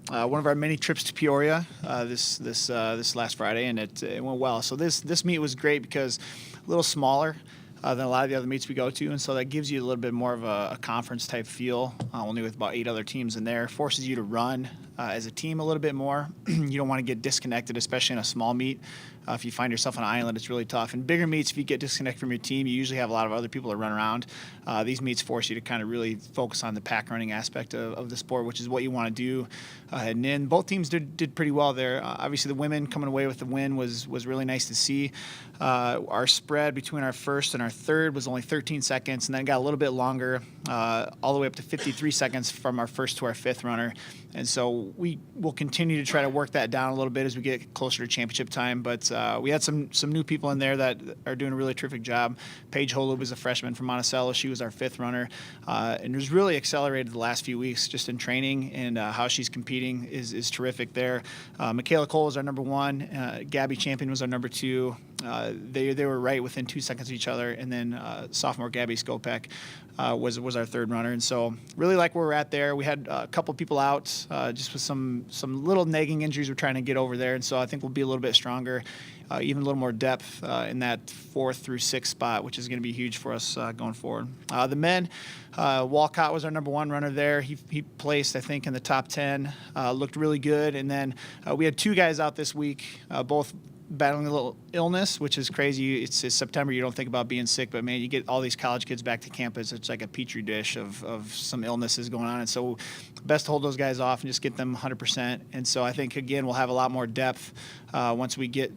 One of our many trips to Peoria this last Friday, and it went well. So this meet was great because a little smaller than a lot of the other meets we go to, and so that gives you a little bit more of a conference type feel. Only with about 8 other teams in there, forces you to run as a team a little bit more. You don't want to get disconnected, especially in a small meet. If you find yourself on an island, it's really tough. In bigger meets, if you get disconnected from your team, you usually have a lot of other people to run around. These meets force you to kind of really focus on the pack running aspect of the sport, which is what you want to do heading in. Both teams did pretty well there. Obviously, the women coming away with the win was really nice to see. Our spread between our first and our third was only 13 seconds, and then it got a little bit longer, all the way up to 53 seconds from our first to our fifth runner. And so we will continue to try to work that down a little bit as we get closer to championship time. But we had some new people in there that are doing a really terrific job. Paige Holub is a freshman from Monticello. She was our fifth runner, and was really accelerated the last few weeks just in training, and how she's competing is terrific there. Michaela Cole was our number one. Gabby Champion was our number two. They were right within 2 seconds of each other, and then sophomore Gabby Skopek was our third runner. And so really like where we're at there. We had a couple people out just with some little nagging injuries we're trying to get over there, and so I think we'll be a little bit stronger, even a little more depth in that 4th through 6th spot, which is going to be huge for us going forward. The men, Walcott was our number one runner there. He placed, I think, in the top 10, looked really good. And then we had 2 guys out this week, both battling a little illness, which is crazy. It's September. You don't think about being sick, but man, you get all these college kids back to campus. It's like a petri dish of some illnesses going on. And so best to hold those guys off and just get them 100%. And so I think, again, we'll have a lot more depth once we get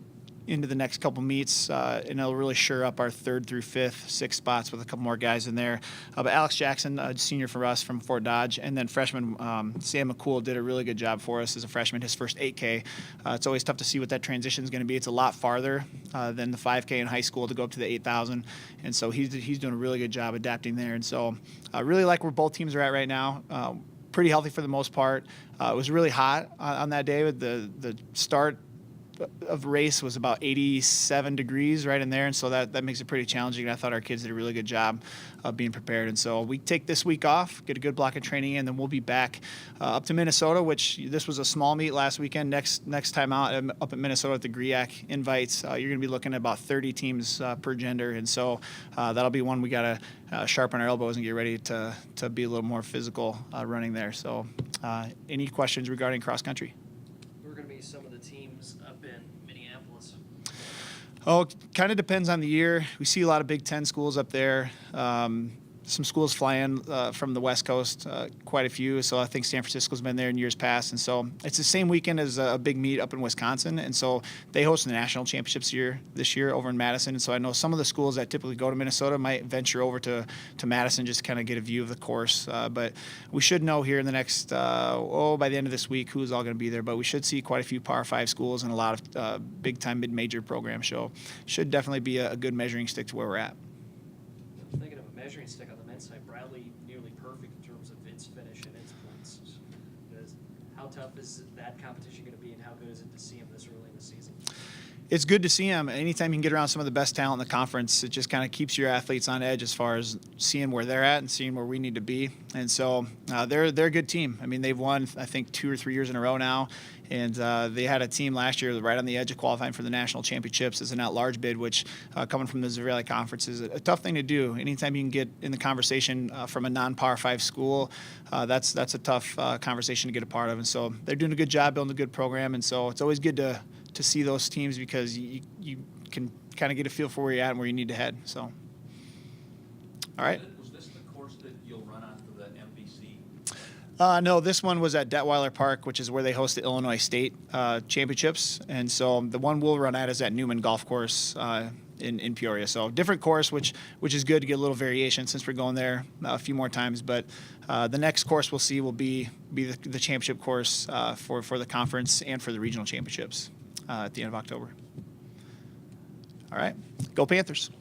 into the next couple meets, and it'll really sure up our 3rd through 5th, 6th spots with a couple more guys in there. But Alex Jackson, senior for us from Fort Dodge, and then freshman Sam McCool did a really good job for us as a freshman, his first 8K. It's always tough to see what that transition is going to be. It's a lot farther than the 5K in high school to go up to the 8,000, and so he's doing a really good job adapting there. And so I really like where both teams are at right now. Pretty healthy for the most part. It was really hot on that day. With the start of race was about 87 degrees right in there, and so that makes it pretty challenging. And I thought our kids did a really good job of being prepared. And so we take this week off, get a good block of training in, then we'll be back up to Minnesota, which this was a small meet last weekend. Next time out up at Minnesota at the GRIAC invites, you're going to be looking at about 30 teams per gender, and so that'll be one we got to sharpen our elbows and get ready to be a little more physical running there. So any questions regarding cross country? Who are going to be some of the teams up in Minneapolis? Oh, it kind of depends on the year. We see a lot of Big Ten schools up there. Some schools fly in from the West Coast, quite a few. So I think San Francisco's been there in years past. And so it's the same weekend as a big meet up in Wisconsin. And so they host the national championships this year over in Madison. And so I know some of the schools that typically go to Minnesota might venture over to Madison just to kind of get a view of the course. But we should know here in the next, by the end of this week, who's all going to be there. But we should see quite a few Power 5 schools and a lot of big-time mid-major programs. So should definitely be a good measuring stick to where we're at. Thinking of a measuring stick on the men's side, Bradley nearly perfect in terms of its finish and its points. How tough is that competition going to be, and how good is it to see him this early in the season? It's good to see him. Anytime you can get around some of the best talent in the conference, it just kind of keeps your athletes on edge as far as seeing where they're at and seeing where we need to be. And so they're a good team. I mean, they've won, I think, 2 or 3 years in a row now. And they had a team last year right on the edge of qualifying for the national championships as an at-large bid, which coming from the Missouri Valley Conference is a tough thing to do. Anytime you can get in the conversation from a non-Power 5 school, that's a tough conversation to get a part of. And so they're doing a good job building a good program. And so it's always good to see those teams because you can kind of get a feel for where you're at and where you need to head. So, all right. Was this the course that you'll run on for the MVC? No, this one was at Detweiler Park, which is where they host the Illinois State Championships. And so the one we'll run at is at Newman Golf Course in Peoria. So different course, which is good to get a little variation since we're going there a few more times. But the next course we'll see will be the championship course for the conference and for the regional championships at the end of October. All right. Go Panthers.